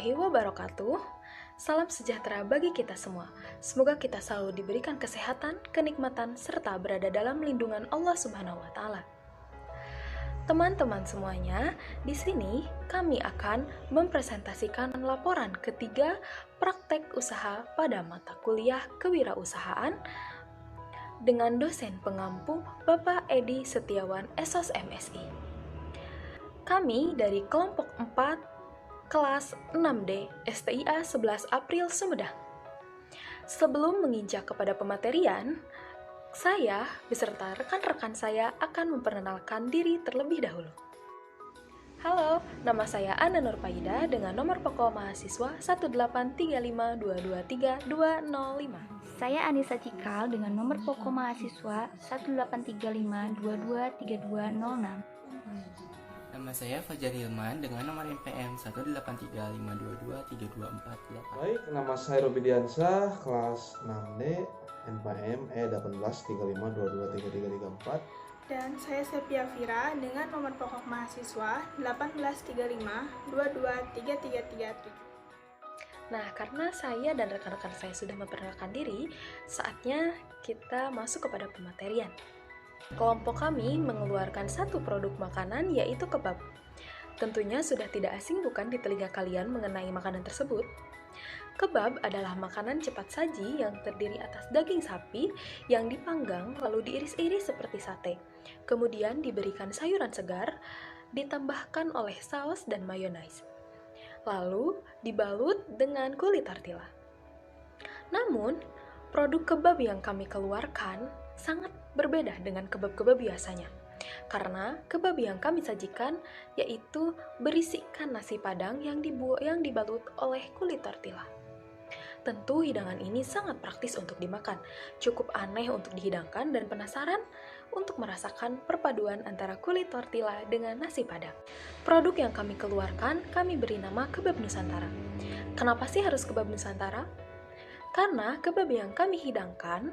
warahmatullahi wabarakatuh. Salam sejahtera bagi kita semua. Semoga kita selalu diberikan kesehatan, kenikmatan, serta berada dalam lindungan Allah Subhanahu wa Ta'ala. Teman-teman semuanya, di sini kami akan mempresentasikan laporan ketiga praktek usaha pada mata kuliah kewirausahaan dengan dosen pengampu Bapak Edi Setiawan SOS MSI. Kami dari kelompok 4 kelas 6D STIA 11 April Sumedang. Sebelum menginjak kepada pematerian, saya beserta rekan-rekan saya akan memperkenalkan diri terlebih dahulu. Halo, nama saya Ana Nurpaida dengan nomor pokok mahasiswa 18352232205. Saya Anissa Cikal dengan nomor pokok mahasiswa 18352232206. Nama saya Fajar Hilman dengan nomor NPM 18352232448. Baik, nama saya Robi Diansyah, kelas 6D, NPM E18+35223334. Dan saya Sepia Vira dengan nomor pokok mahasiswa 1835223337. Nah, karena saya dan rekan-rekan saya sudah memperkenalkan diri, saatnya kita masuk kepada pematerian. Kelompok kami mengeluarkan satu produk makanan, yaitu kebab. Tentunya sudah tidak asing bukan di telinga kalian mengenai makanan tersebut. Kebab adalah makanan cepat saji yang terdiri atas daging sapi yang dipanggang lalu diiris-iris seperti sate. Kemudian diberikan sayuran segar, ditambahkan oleh saus dan mayonaise. Lalu dibalut dengan kulit tortilla. Namun, produk kebab yang kami keluarkan sangat berbeda dengan kebab-kebab biasanya. Karena kebab yang kami sajikan yaitu berisikan nasi padang yang dibalut oleh kulit tortilla. Tentu hidangan ini sangat praktis untuk dimakan, cukup aneh untuk dihidangkan dan penasaran untuk merasakan perpaduan antara kulit tortilla dengan nasi padang. Produk yang kami keluarkan kami beri nama kebab Nusantara. Kenapa sih harus kebab Nusantara? Karena kebab yang kami hidangkan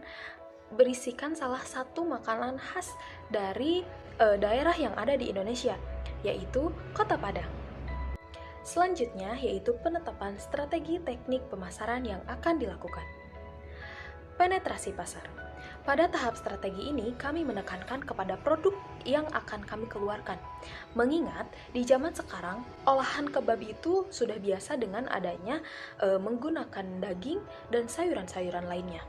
berisikan salah satu makanan khas dari daerah yang ada di Indonesia, yaitu Kota Padang. Selanjutnya yaitu penetapan strategi teknik pemasaran yang akan dilakukan. Penetrasi pasar. Pada tahap strategi ini, kami menekankan kepada produk yang akan kami keluarkan. Mengingat, di zaman sekarang, olahan kebab itu sudah biasa dengan adanya menggunakan daging dan sayuran-sayuran lainnya.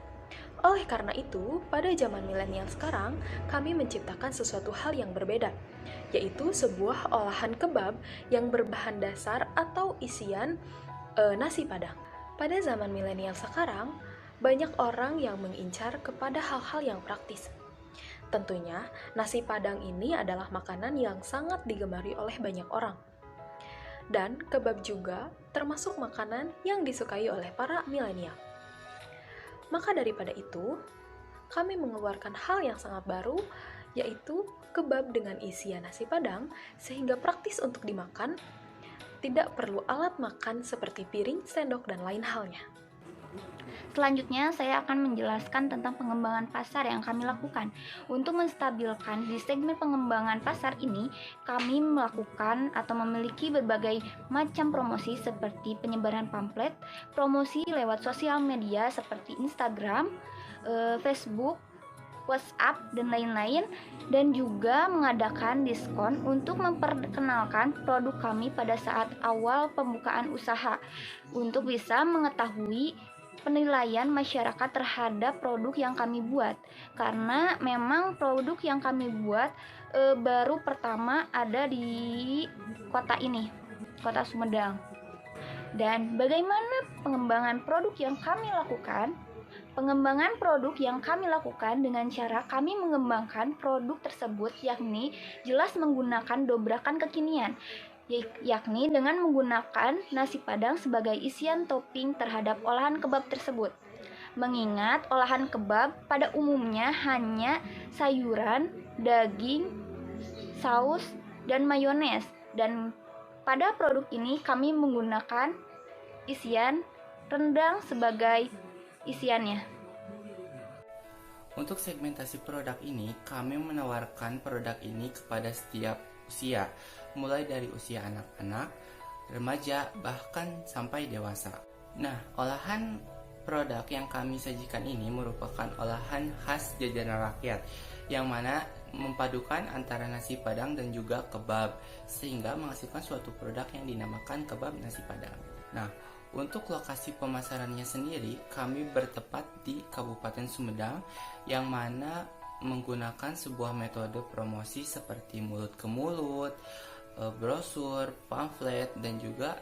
Oleh karena itu, pada zaman milenial sekarang, kami menciptakan sesuatu hal yang berbeda, yaitu sebuah olahan kebab yang berbahan dasar atau isian nasi padang. Pada zaman milenial sekarang, banyak orang yang mengincar kepada hal-hal yang praktis. Tentunya, nasi padang ini adalah makanan yang sangat digemari oleh banyak orang. Dan kebab juga termasuk makanan yang disukai oleh para milenial. Maka daripada itu, kami mengeluarkan hal yang sangat baru, yaitu kebab dengan isian nasi padang, sehingga praktis untuk dimakan, tidak perlu alat makan seperti piring, sendok, dan lain halnya. Selanjutnya, saya akan menjelaskan tentang pengembangan pasar yang kami lakukan. Untuk menstabilkan di segmen pengembangan pasar ini, kami melakukan atau memiliki berbagai macam promosi seperti penyebaran pamflet, promosi lewat sosial media seperti Instagram, Facebook, WhatsApp, dan lain-lain, dan juga mengadakan diskon untuk memperkenalkan produk kami pada saat awal pembukaan usaha untuk bisa mengetahui penilaian masyarakat terhadap produk yang kami buat, karena memang produk yang kami buat baru pertama ada di kota ini, kota Sumedang. Dan bagaimana pengembangan produk yang kami lakukan? Pengembangan produk yang kami lakukan dengan cara kami mengembangkan produk tersebut, yakni jelas menggunakan dobrakan kekinian, yakni dengan menggunakan nasi padang sebagai isian topping terhadap olahan kebab tersebut. Mengingat olahan kebab pada umumnya hanya sayuran, daging, saus, dan mayones, dan pada produk ini kami menggunakan isian rendang sebagai isiannya. Untuk segmentasi produk ini, kami menawarkan produk ini kepada setiap usia, mulai dari usia anak-anak, remaja, bahkan sampai dewasa. Nah, olahan produk yang kami sajikan ini merupakan olahan khas jajanan rakyat, yang mana memadukan antara nasi padang dan juga kebab, sehingga menghasilkan suatu produk yang dinamakan kebab nasi padang. Nah, untuk lokasi pemasarannya sendiri, kami bertempat di Kabupaten Sumedang, yang mana menggunakan sebuah metode promosi seperti mulut ke mulut, brosur, pamflet, dan juga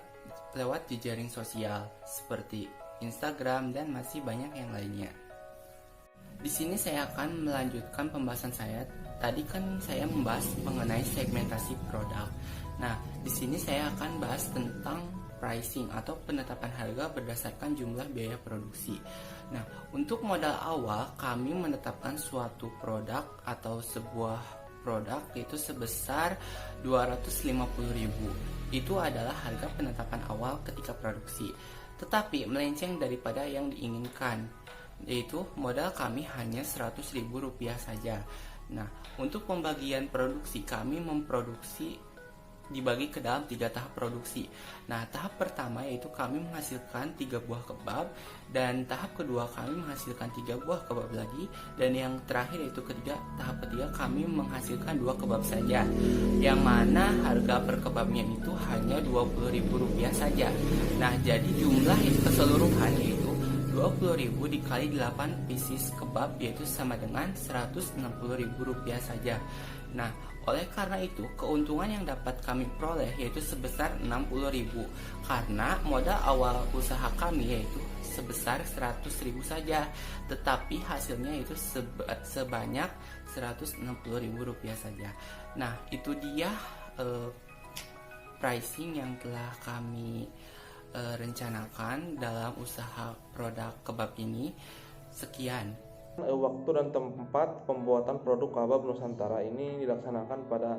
lewat jejaring sosial seperti Instagram dan masih banyak yang lainnya. Di sini saya akan melanjutkan pembahasan saya. Tadi kan saya membahas mengenai segmentasi produk. Nah, di sini saya akan bahas tentang pricing atau penetapan harga berdasarkan jumlah biaya produksi. Nah, untuk modal awal kami menetapkan suatu produk atau sebuah produk yaitu sebesar 250.000. Itu adalah harga penetapan awal ketika produksi. Tetapi melenceng daripada yang diinginkan, yaitu modal kami hanya Rp100.000 saja. Nah, untuk pembagian produksi kami memproduksi dibagi ke dalam 3 tahap produksi. Nah, tahap pertama yaitu kami menghasilkan 3 buah kebab, dan tahap kedua kami menghasilkan 3 buah kebab lagi, dan yang terakhir yaitu tahap ketiga kami menghasilkan 2 kebab saja, yang mana harga per kebabnya itu hanya Rp20.000 saja. Nah, jadi jumlah keseluruhan yaitu 20.000 dikali 8 pieces kebab, yaitu sama dengan Rp160.000 saja. Nah, oleh karena itu, keuntungan yang dapat kami peroleh yaitu sebesar 60.000, karena modal awal usaha kami yaitu sebesar 100.000 saja, tetapi hasilnya itu sebanyak Rp160.000 saja. Nah, itu dia pricing yang telah kami rencanakan dalam usaha produk kebab ini. Sekian. Waktu dan tempat pembuatan produk kebab Nusantara ini dilaksanakan pada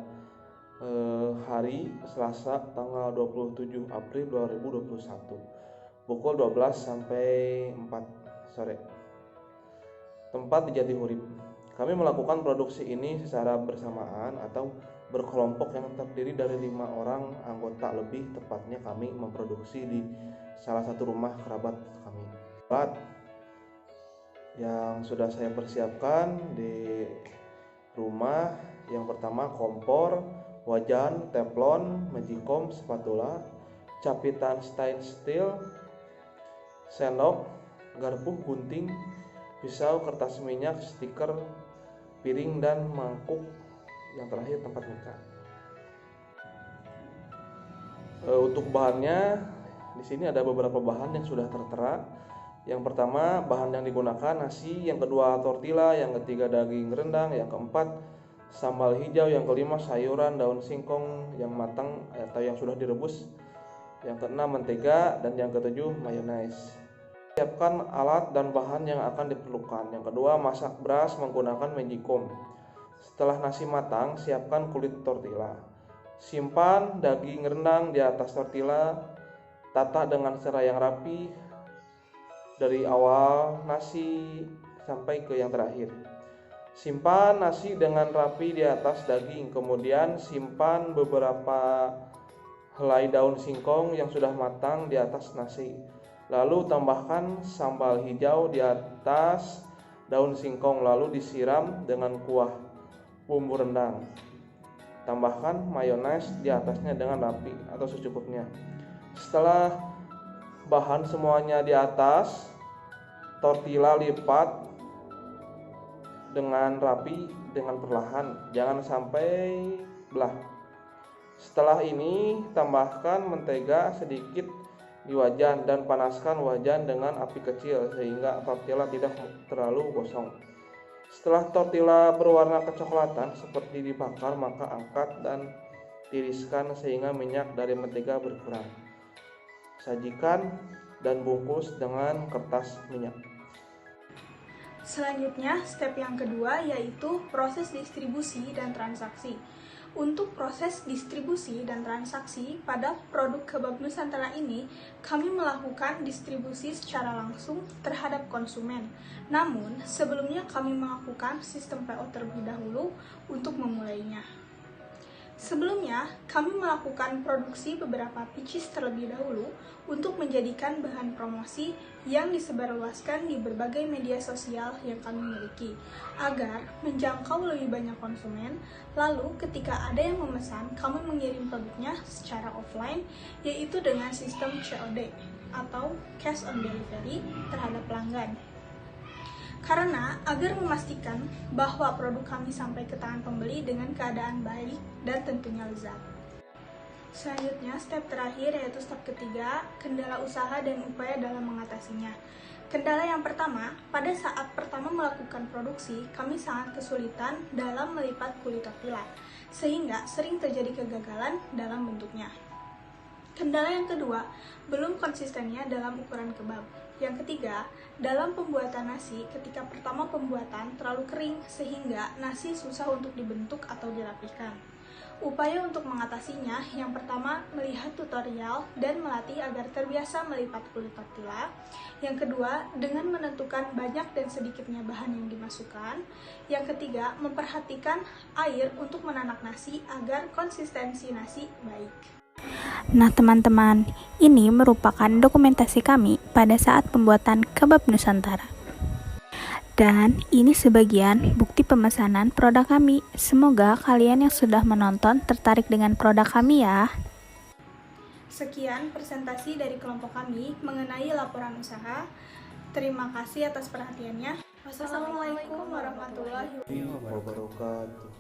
hari Selasa tanggal 27 April 2021 pukul 12 sampai 4 sore. Tempat di Jatihurip. Kami melakukan produksi ini secara bersamaan atau berkelompok yang terdiri dari 5 orang anggota lebih. Tepatnya kami memproduksi di salah satu rumah kerabat kami. Alat yang sudah saya persiapkan di rumah, yang pertama kompor, wajan, teflon, magicom, spatula, capitan stainless steel, sendok, garpu, gunting, pisau, kertas minyak, stiker, piring, dan mangkuk. Yang terakhir tempat mika. Untuk bahannya, di sini ada beberapa bahan yang sudah tertera. Yang pertama, bahan yang digunakan nasi, yang kedua tortilla, yang ketiga daging rendang, yang keempat sambal hijau, yang kelima sayuran, daun singkong yang matang atau yang sudah direbus, yang keenam mentega, dan yang ketujuh mayonnaise. Siapkan alat dan bahan yang akan diperlukan. Yang kedua, masak beras menggunakan magicom. Setelah nasi matang, siapkan kulit tortilla. Simpan daging rendang di atas tortilla, tata dengan serai yang rapi dari awal nasi sampai ke yang terakhir. Simpan nasi dengan rapi di atas daging, kemudian simpan beberapa helai daun singkong yang sudah matang di atas nasi. Lalu tambahkan sambal hijau di atas daun singkong, lalu disiram dengan kuah bumbu rendang. Tambahkan mayones di atasnya dengan rapi atau secukupnya. Setelah bahan semuanya di atas, tortilla lipat dengan rapi dengan perlahan, jangan sampai belah. Setelah ini, tambahkan mentega sedikit di wajan dan panaskan wajan dengan api kecil sehingga tortilla tidak terlalu gosong. Setelah tortilla berwarna kecoklatan seperti dibakar, maka angkat dan tiriskan sehingga minyak dari mentega berkurang. Sajikan dan bungkus dengan kertas minyak. Selanjutnya, step yang kedua yaitu proses distribusi dan transaksi. Untuk proses distribusi dan transaksi pada produk kebab Nusantara ini, kami melakukan distribusi secara langsung terhadap konsumen. Namun, sebelumnya kami melakukan sistem PO terlebih dahulu untuk memulainya. Sebelumnya, kami melakukan produksi beberapa pitches terlebih dahulu untuk menjadikan bahan promosi yang disebarluaskan di berbagai media sosial yang kami miliki, agar menjangkau lebih banyak konsumen. Lalu, ketika ada yang memesan, kami mengirim produknya secara offline, yaitu dengan sistem COD atau Cash on Delivery terhadap pelanggan. Karena agar memastikan bahwa produk kami sampai ke tangan pembeli dengan keadaan baik dan tentunya lezat. Selanjutnya, step terakhir yaitu step ketiga, kendala usaha dan upaya dalam mengatasinya. Kendala yang pertama, pada saat pertama melakukan produksi, kami sangat kesulitan dalam melipat kulit tortilla, sehingga sering terjadi kegagalan dalam bentuknya. Kendala yang kedua, belum konsistennya dalam ukuran kebab. Yang ketiga, dalam pembuatan nasi, ketika pertama pembuatan terlalu kering sehingga nasi susah untuk dibentuk atau dirapihkan. Upaya untuk mengatasinya, yang pertama, melihat tutorial dan melatih agar terbiasa melipat kulit tortilla. Yang kedua, dengan menentukan banyak dan sedikitnya bahan yang dimasukkan. Yang ketiga, memperhatikan air untuk menanak nasi agar konsistensi nasi baik. Nah teman-teman, ini merupakan dokumentasi kami pada saat pembuatan kebab Nusantara. Dan ini sebagian bukti pemesanan produk kami. Semoga kalian yang sudah menonton tertarik dengan produk kami ya. Sekian presentasi dari kelompok kami mengenai laporan usaha. Terima kasih atas perhatiannya. Wassalamualaikum warahmatullahi wabarakatuh.